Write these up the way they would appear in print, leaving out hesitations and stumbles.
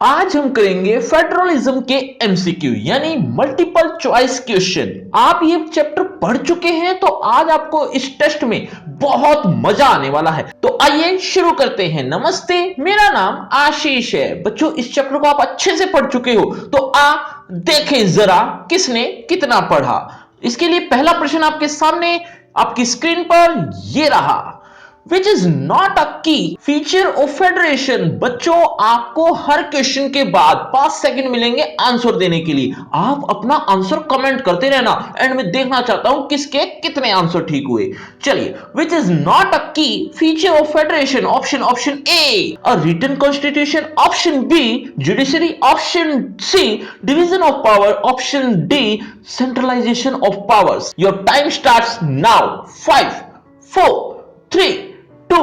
आज हम करेंगे फेडरलिज्म के एमसीक्यू यानी मल्टीपल चॉइस क्वेश्चन। आप ये चैप्टर पढ़ चुके हैं तो आज आपको इस टेस्ट में बहुत मजा आने वाला है। तो आइए शुरू करते हैं। नमस्ते, मेरा नाम आशीष है। बच्चों, इस चैप्टर को आप अच्छे से पढ़ चुके हो तो देखें जरा किसने कितना पढ़ा। इसके लिए पहला प्रश्न आपके सामने आपकी स्क्रीन पर ये रहा। Which is not a key feature of federation। बच्चों, आपको हर क्वेश्चन के बाद 5 सेकंड मिलेंगे आंसर देने के लिए। आप अपना आंसर कमेंट करते रहना, एंड मैं देखना चाहता हूं किसके कितने आंसर ठीक हुए। चलिए, which is not a key feature of federation। Option A a written constitution, option B judiciary, option C division of power, option D centralization of powers। Your time starts now। 5 4 3 2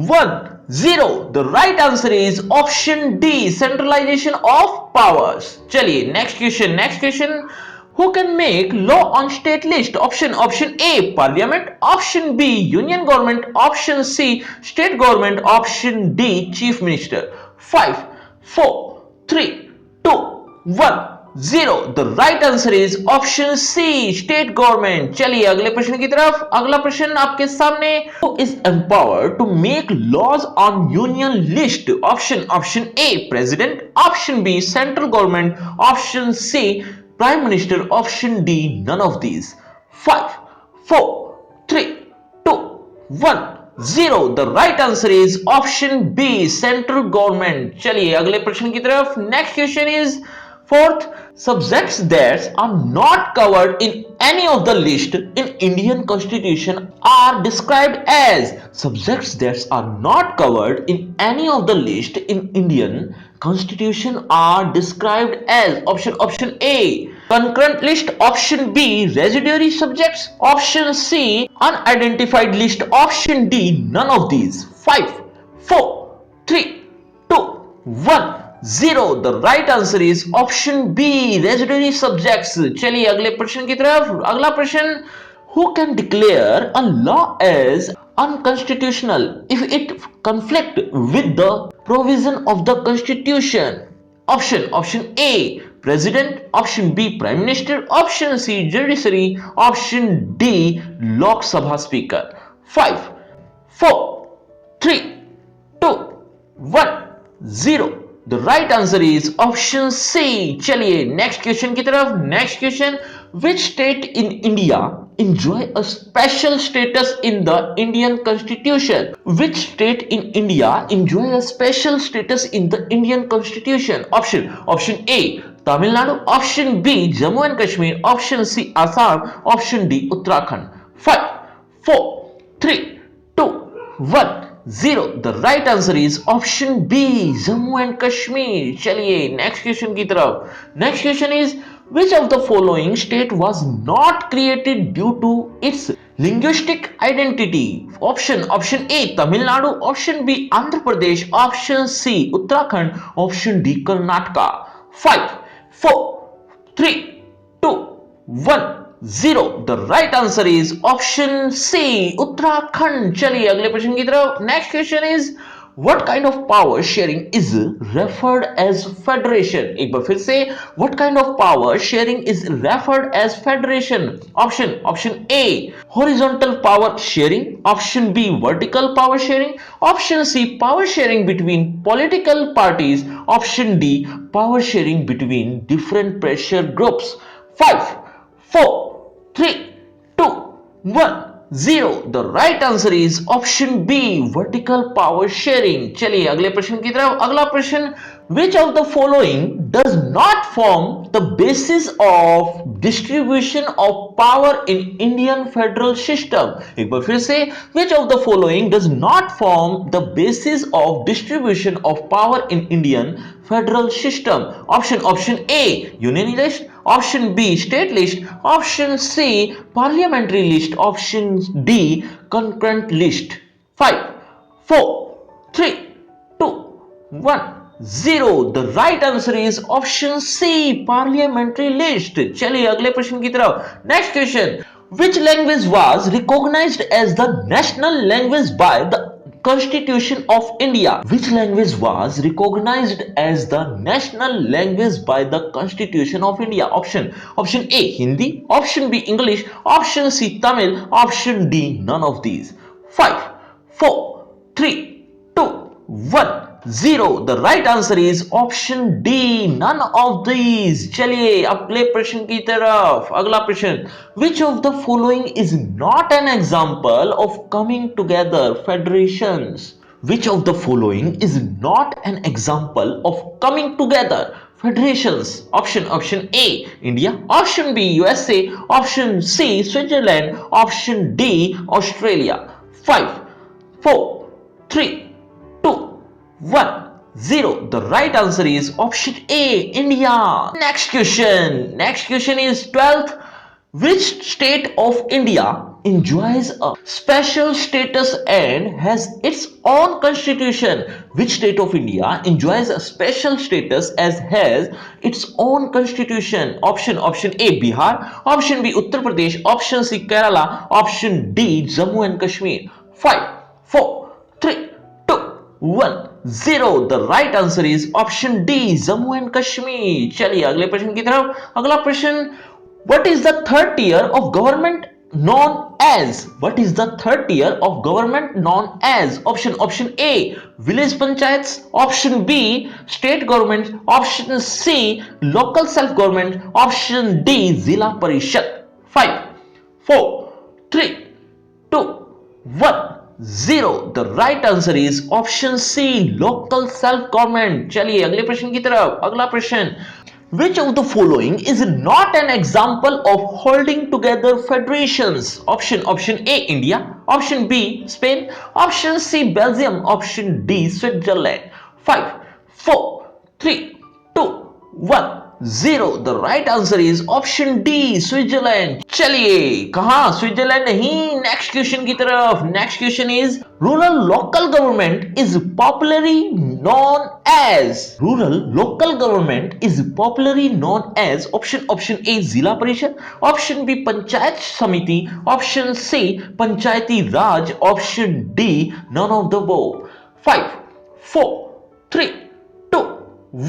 1 0। The right answer is option D, centralization of powers। चलिए next question. Who can make law on state list? Option A parliament, option B union government, option C state government, option D chief minister। 5 4 3 2 1 0। The right answer is option C, state government। चलिए अगले प्रश्न की तरफ। अगला प्रश्न आपके सामने। Who is empowered to make laws on union list? Option A president, option B central government, option C prime minister, option D none of these। 5 4 3 2 1 0। The right answer is option B, central government। चलिए अगले प्रश्न की तरफ। Next question is fourth, subjects that are not covered in any of the list in Indian Constitution are described as। Subjects that are not covered in any of the list in Indian Constitution are described as। option A concurrent list, option B residuary subjects, option C unidentified list, option D none of these। 5 4 3 2 1 0। The right answer is option B, residuary subjects। चलिए अगले प्रश्न की तरफ। अगला प्रश्न। Who can declare a law as unconstitutional if it conflict with the provision of the constitution? option A president, option B prime minister, option C judiciary, option D lok sabha speaker। 5 4 3 2 1 0। The right answer is option C। चलिए next question की तरफ। Next question. Which state in India enjoy a special status in the Indian Constitution? Which state in India enjoy a special status in the Indian Constitution? option A Tamil Nadu, option B Jammu and Kashmir, option C Assam, option D Uttarakhand। 5 4 3 2 1 0। The right answer is option B, Jammu and Kashmir। चलिए next question की तरफ। Next question is which of the following state was not created due to its linguistic identity? option A Tamil Nadu, option B Andhra Pradesh, option C Uttarakhand, option D Karnataka। 5 4 3 2 1 0। The right answer is option C Uttarakhand। चलिए अगले प्रश्न की तरफ। Next question is what kind of power sharing is referred as federation? एक बार फिर से, what kind of power sharing is referred as federation? option A horizontal power sharing, option B vertical power sharing, option C power sharing between political parties, option D power sharing between different pressure groups। 5 4 3 2 1 0। The right answer is option B vertical power sharing। चलिए अगले प्रश्न की तरफ। अगला प्रश्न। Which of the following does not form the basis of distribution of power in Indian federal system? एक बार फिर से, which of the following does not form the basis of distribution of power in Indian federal system? option A union list, option B state list, option C parliamentary list, option D concurrent list। 5 4 3 2 1 0। The right answer is option C parliamentary list। चलिए अगले प्रश्न की तरफ। Next question. Which language was recognized as the national language by the Constitution of India? Which language was recognized as the national language by the Constitution of India? Option A Hindi, option B English, option C Tamil, option D none of these. 5 4 3 2 1 0. The right answer is option D none of these. चलिए अगले प्रश्न की तरफ। अगला प्रश्न, which of the following is not an example of coming together federations? Which of the following is not an example of coming together federations? Option A India, option B USA, option C Switzerland, option D Australia. 5 4 3 2 1 0. The right answer is option A India. Next question is 12th. Which state of India enjoys a special status and has its own constitution? Which state of India enjoys a special status as has its own constitution? Option A Bihar, option B Uttar Pradesh, option C Kerala, option D Jammu and Kashmir. 5 4 3 2 1 0. The right answer is option D Jammu and Kashmir. चलिए अगले प्रश्न की तरफ। अगला प्रश्न, what is the third tier of government known as? What is the third tier of government known as? Option A village panchayats, option B state government, option C local self government, option D zilla parishad. 5 4 3 2 1 0. The right answer is option C local self government. चलिए अगले प्रश्न की तरफ। अगला प्रश्न, which of the following is not an example of holding together federations? Option A India, option B Spain, option C Belgium, option D Switzerland. 5 4 3 2 1 0. The right answer is option D Switzerland. चलिए कहां, Switzerland नहीं। Next question की तरफ। Next question is rural local government is popularly known as. Rural local government is popularly known as. Option A Zila Parishad, option B panchayat samiti, option C Panchayati Raj, option D none of the above. 5 4 3 2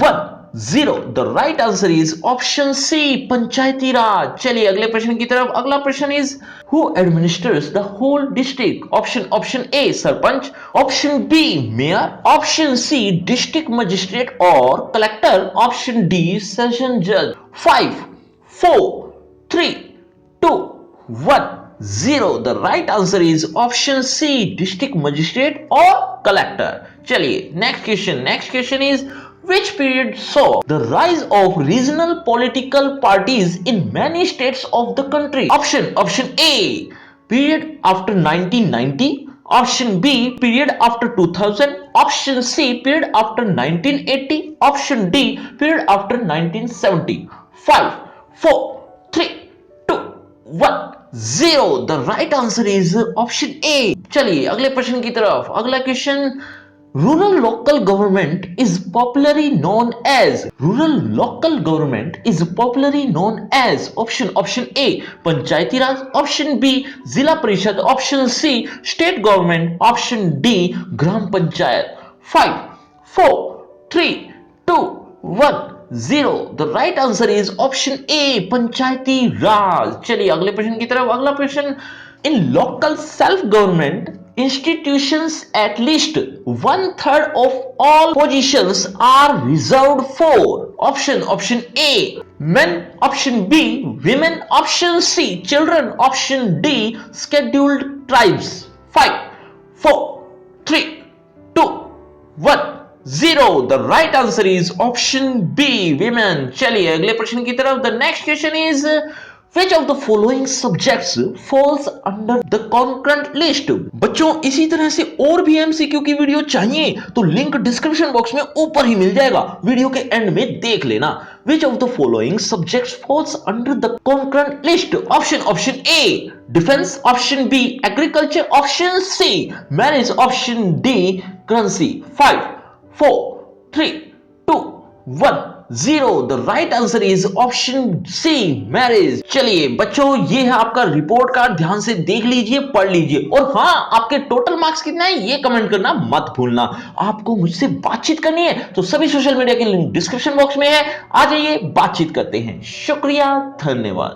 1 0. The right answer is option C पंचायती राज। चलिए अगले प्रश्न की तरफ। अगला प्रश्न is who administers the whole district? Option A sarpanch, option B mayor, option C district magistrate और collector, option D session जज। 5 4 3 2 1 0. The right answer is option C district magistrate और कलेक्टर। चलिए next question is which period saw the rise of regional political parties in many states of the country? Option A period after 1990, option B period after 2000, option C period after 1980, option D period after 1970. 5 4 3 2 1 0. The right answer is option A. चलिए अगले प्रश्न की तरफ। अगला question, rural local government is popularly known as। rural local government is popularly known as। option A Panchayati Raj, option B जिला परिषद, option C state government, option D gram panchayat. 5 4 3 2 1 0. The right answer is option A पंचायती राज। चलिए अगले प्रश्न की तरफ। अगला प्रश्न, in local self government institutions at least 1/3 of all positions are reserved for। option A men, option B women, option C children, option D scheduled tribes। 5 4 3 2 1 0. The right answer is option B women। चलिए अगले प्रश्न की तरफ। The next question is which of the following subjects falls under the concurrent list? बच्चों इसी तरह से और भी एमसीक्यू की वीडियो चाहिए तो लिंक डिस्क्रिप्शन बॉक्स में ऊपर ही मिल जाएगा, वीडियो के एंड में देख लेना। Which of the following subjects falls under the concurrent list? Option A defense, option B agriculture, option C marriage, option D currency। 5 4 3 2 1 0। The right answer is option C, marriage. चलिए बच्चों, ये है आपका report card, ध्यान से देख लीजिए, पढ़ लीजिए, और हाँ, आपके टोटल मार्क्स कितना है ये कमेंट करना मत भूलना। आपको मुझसे बातचीत करनी है तो सभी सोशल मीडिया के लिंक डिस्क्रिप्शन बॉक्स में है, आ जाइए, बातचीत करते हैं। शुक्रिया, धन्यवाद।